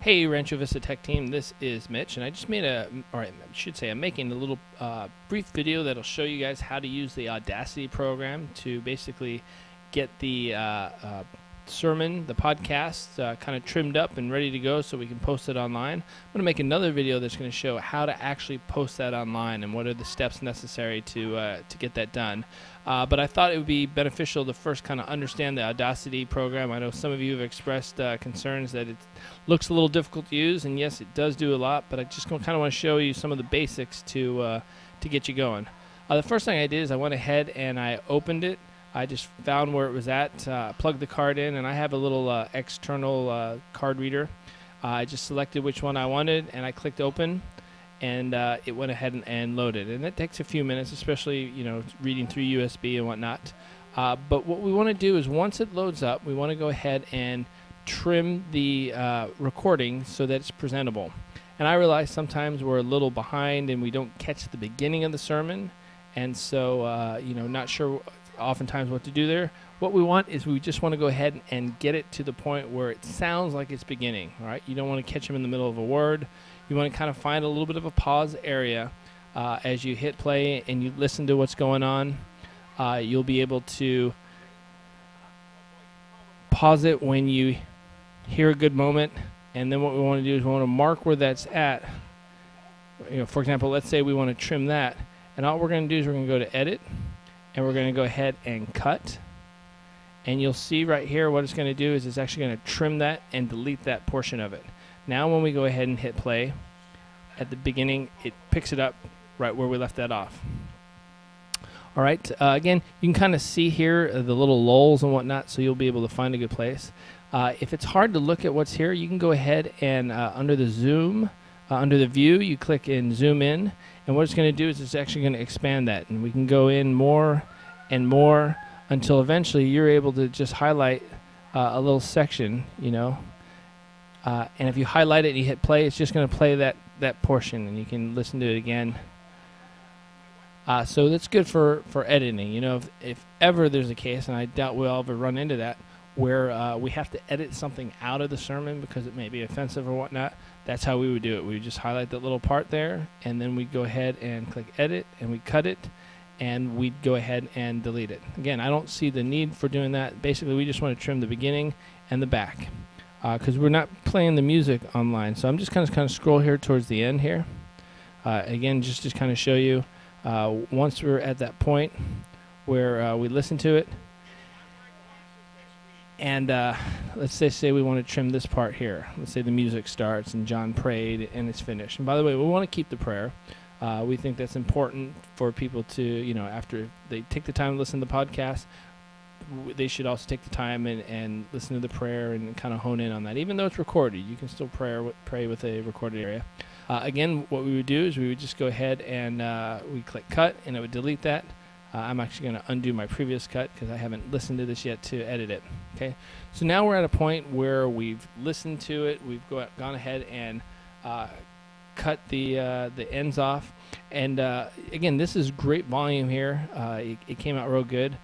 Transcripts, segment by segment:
Hey, RanchoVista Tech Team, this is Mitch, and I just made I'm making a little brief video that'll show you guys how to use the Audacity program to basically get the sermon, the podcast, kind of trimmed up and ready to go so we can post it online. I'm going to make another video that's going to show how to actually post that online and what are the steps necessary to get that done. But I thought it would be beneficial to first kind of understand the Audacity program. I know some of you have expressed concerns that it looks a little difficult to use, and yes, it does do a lot, but I just kind of want to show you some of the basics to get you going. The first thing I did is I went ahead and I opened it. I just found where it was at, plugged the card in, and I have a little external card reader. I just selected which one I wanted, and I clicked open, and it went ahead and loaded. And it takes a few minutes, especially reading through USB and whatnot. But what we want to do is once it loads up, we want to go ahead and trim the recording so that it's presentable. And I realize sometimes we're a little behind and we don't catch the beginning of the sermon, and so not sure oftentimes what to do there. What we want is we just want to go ahead and get it to the point where it sounds like it's beginning. All right, you don't want to catch them in the middle of a word. You want to kind of find a little bit of a pause area as you hit play and you listen to what's going on. You'll be able to pause it when you hear a good moment, and then what we want to do is we want to mark where that's at. For example, let's say we want to trim that, and all we're going to do is we're going to go to Edit, and we're going to go ahead and cut. And you'll see right here what it's going to do is it's actually going to trim that and delete that portion of it. Now when we go ahead and hit play, at the beginning it picks it up right where we left that off. Alright, again, you can kind of see here the little lulls and whatnot, so you'll be able to find a good place. If it's hard to look at what's here, you can go ahead and under the zoom, under the view, you click and zoom in, and what it's going to do is it's actually going to expand that, and we can go in more and more until eventually you're able to just highlight a little section, and if you highlight it and you hit play, it's just going to play that portion, and you can listen to it again. So that's good for editing. If ever there's a case, and I doubt we'll ever run into that, where we have to edit something out of the sermon because it may be offensive or whatnot, that's how we would do it. We would just highlight that little part there, and then we'd go ahead and click edit, and we cut it, and we'd go ahead and delete it. Again, I don't see the need for doing that. Basically, we just want to trim the beginning and the back because we're not playing the music online. So I'm just kind of scroll here towards the end here. Again, just to kind of show you, once we're at that point where we listen to it, and let's say we want to trim this part here. Let's say the music starts and John prayed and it's finished. And by the way, we want to keep the prayer. We think that's important for people to, after they take the time to listen to the podcast, they should also take the time and listen to the prayer and kind of hone in on that. Even though it's recorded, you can still pray with a recorded area. Again, what we would do is we would just go ahead and we click cut, and it would delete that. I'm actually going to undo my previous cut because I haven't listened to this yet to edit it. Okay, so now we're at a point where we've listened to it, we've gone ahead and cut the ends off, and again, this is great volume here. It came out real good.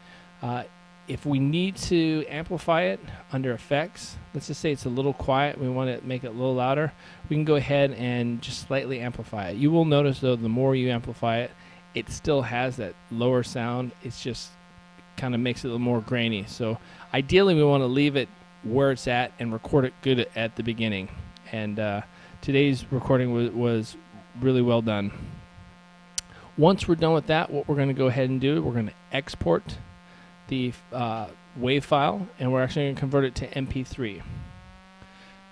If we need to amplify it under effects, let's just say it's a little quiet, we want to make it a little louder, we can go ahead and just slightly amplify it. You will notice though, the more you amplify it, it still has that lower sound. It's just kind of makes it a little more grainy. So ideally we want to leave it where it's at and record it good at the beginning. And today's recording was really well done. Once we're done with that, what we're going to go ahead and do, we're going to export the WAV file, and we're actually going to convert it to MP3.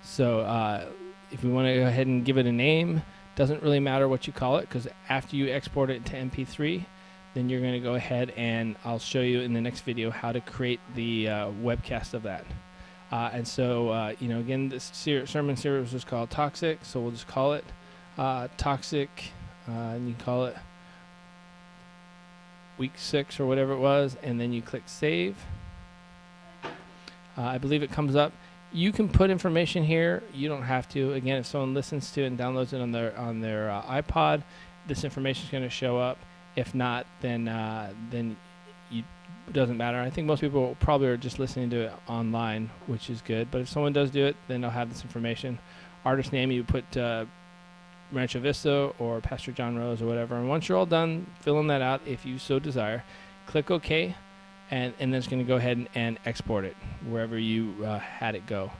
So if we want to go ahead and give it a name, doesn't really matter what you call it, because after you export it to MP3, then you're going to go ahead and I'll show you in the next video how to create the webcast of that. And so, again, this sermon series was called Toxic, so we'll just call it Toxic, and you can call it week 6 or whatever it was, and then you click save. I believe it comes up. You can put information here. You don't have to. Again, if someone listens to it and downloads it on their iPod, this information is going to show up. If not, then you it doesn't matter. I think most people probably are just listening to it online, which is good. But if someone does do it, then they'll have this information. Artist name, you put RanchoVista or Pastor John Rose or whatever. And once you're all done filling that out, if you so desire, click OK, and then it's going to go ahead and export it wherever you had it go.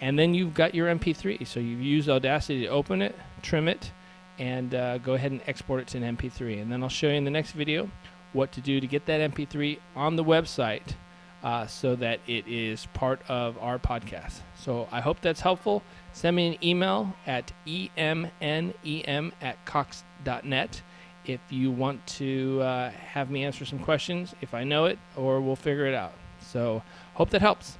And then you've got your MP3. So you've used Audacity to open it, trim it, and go ahead and export it to an MP3. And then I'll show you in the next video what to do to get that MP3 on the website so that it is part of our podcast. So I hope that's helpful. Send me an email at emnem@cox.net if you want to have me answer some questions, if I know it, or we'll figure it out. So hope that helps.